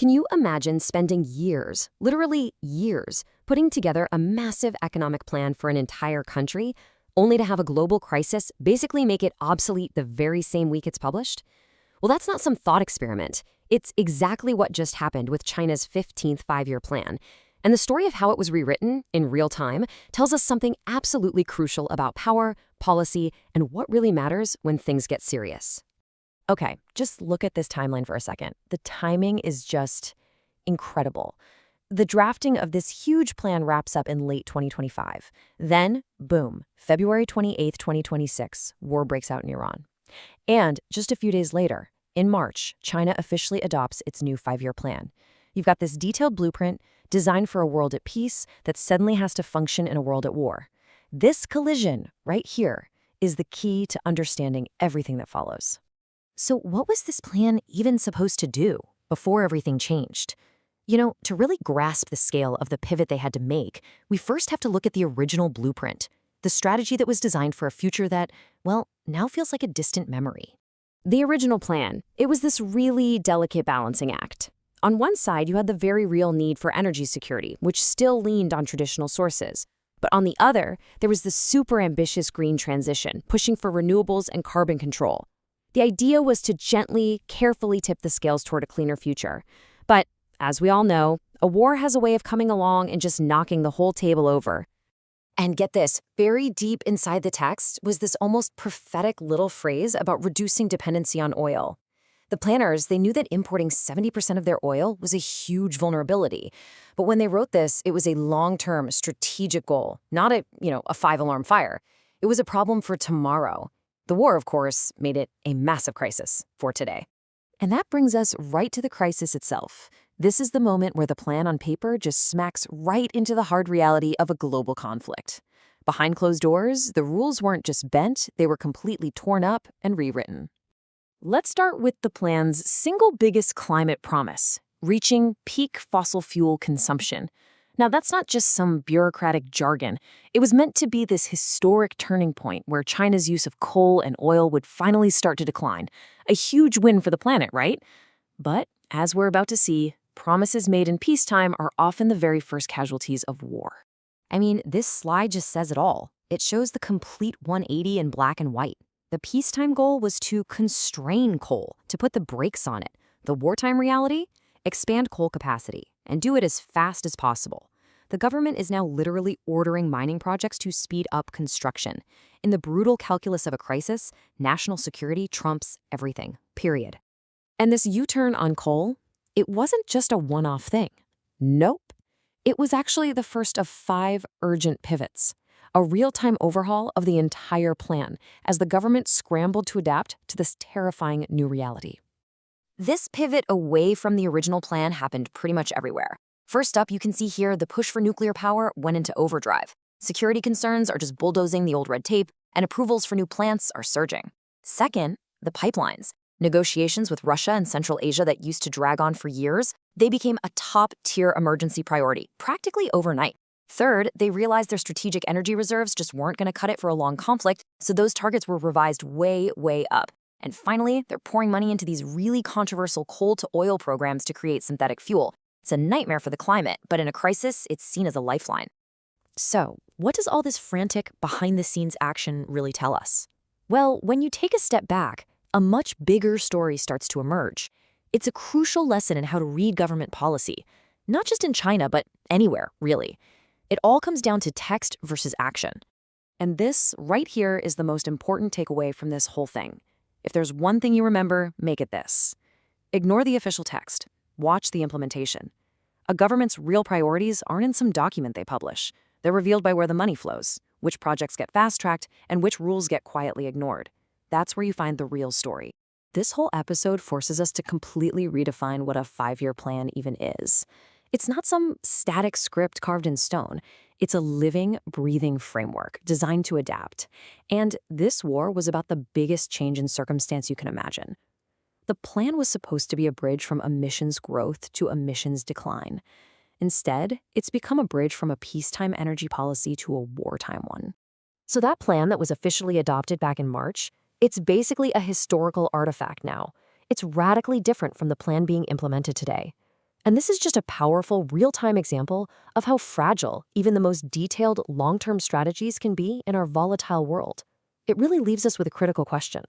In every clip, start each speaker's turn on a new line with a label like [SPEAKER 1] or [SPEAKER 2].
[SPEAKER 1] Can you imagine spending years, literally years, putting together a massive economic plan for an entire country, only to have a global crisis basically make it obsolete the very same week it's published? Well, that's not some thought experiment. It's exactly what just happened with China's 15th five-year plan. And the story of how it was rewritten in real time tells us something absolutely crucial about power, policy, and what really matters when things get serious.
[SPEAKER 2] Okay, just look at this timeline for a second. The timing is just incredible. The drafting of this huge plan wraps up in late 2025. Then, boom, February 28th, 2026, war breaks out in Iran. And just a few days later, in March, China officially adopts its new five-year plan. You've got this detailed blueprint designed for a world at peace that suddenly has to function in a world at war. This collision right here is the key to understanding everything that follows. So what was this plan even supposed to do before everything changed? To really grasp the scale of the pivot they had to make, we first have to look at the original blueprint, the strategy that was designed for a future that, well, now feels like a distant memory.
[SPEAKER 1] The original plan, it was this really delicate balancing act. On one side, you had the very real need for energy security, which still leaned on traditional sources. But on the other, there was this super ambitious green transition, pushing for renewables and carbon control. The idea was to gently, carefully tip the scales toward a cleaner future. But, as we all know, a war has a way of coming along and just knocking the whole table over.
[SPEAKER 2] And get this, buried deep inside the text was this almost prophetic little phrase about reducing dependency on oil. The planners, they knew that importing 70% of their oil was a huge vulnerability. But when they wrote this, it was a long-term strategic goal, not a five-alarm fire. It was a problem for tomorrow. The war, of course, made it a massive crisis for today. And that brings us right to the crisis itself. This is the moment where the plan on paper just smacks right into the hard reality of a global conflict. Behind closed doors, the rules weren't just bent, they were completely torn up and rewritten. Let's start with the plan's single biggest climate promise, reaching peak fossil fuel consumption. Now, that's not just some bureaucratic jargon. It was meant to be this historic turning point where China's use of coal and oil would finally start to decline. A huge win for the planet, right? But, as we're about to see, promises made in peacetime are often the very first casualties of war. I mean, this slide just says it all. It shows the complete 180 in black and white. The peacetime goal was to constrain coal, to put the brakes on it. The wartime reality? Expand coal capacity, and do it as fast as possible. The government is now literally ordering mining projects to speed up construction. In the brutal calculus of a crisis, national security trumps everything, period. And this U-turn on coal, it wasn't just a one-off thing. Nope. It was actually the first of 5 urgent pivots, a real-time overhaul of the entire plan as the government scrambled to adapt to this terrifying new reality. This pivot away from the original plan happened pretty much everywhere. First up, you can see here the push for nuclear power went into overdrive. Security concerns are just bulldozing the old red tape, and approvals for new plants are surging. Second, the pipelines. Negotiations with Russia and Central Asia that used to drag on for years, they became a top-tier emergency priority, practically overnight. Third, they realized their strategic energy reserves just weren't going to cut it for a long conflict, so those targets were revised way, way up. And finally, they're pouring money into these really controversial coal-to-oil programs to create synthetic fuel. It's a nightmare for the climate, but in a crisis, it's seen as a lifeline. So, what does all this frantic, behind-the-scenes action really tell us? Well, when you take a step back, a much bigger story starts to emerge. It's a crucial lesson in how to read government policy, not just in China, but anywhere, really. It all comes down to text versus action. And this, right here, is the most important takeaway from this whole thing. If there's one thing you remember, make it this. Ignore the official text. Watch the implementation. A government's real priorities aren't in some document they publish. They're revealed by where the money flows, which projects get fast-tracked, and which rules get quietly ignored. That's where you find the real story. This whole episode forces us to completely redefine what a 5-year plan even is. It's not some static script carved in stone. It's a living, breathing framework designed to adapt. And this war was about the biggest change in circumstance you can imagine. The plan was supposed to be a bridge from emissions growth to emissions decline. Instead, it's become a bridge from a peacetime energy policy to a wartime one. So that plan that was officially adopted back in March, it's basically a historical artifact now. It's radically different from the plan being implemented today. And this is just a powerful, real-time example of how fragile even the most detailed, long-term strategies can be in our volatile world. It really leaves us with a critical question.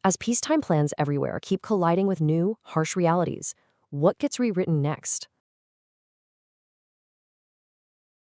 [SPEAKER 2] As peacetime plans everywhere keep colliding with new, harsh realities, what gets rewritten next?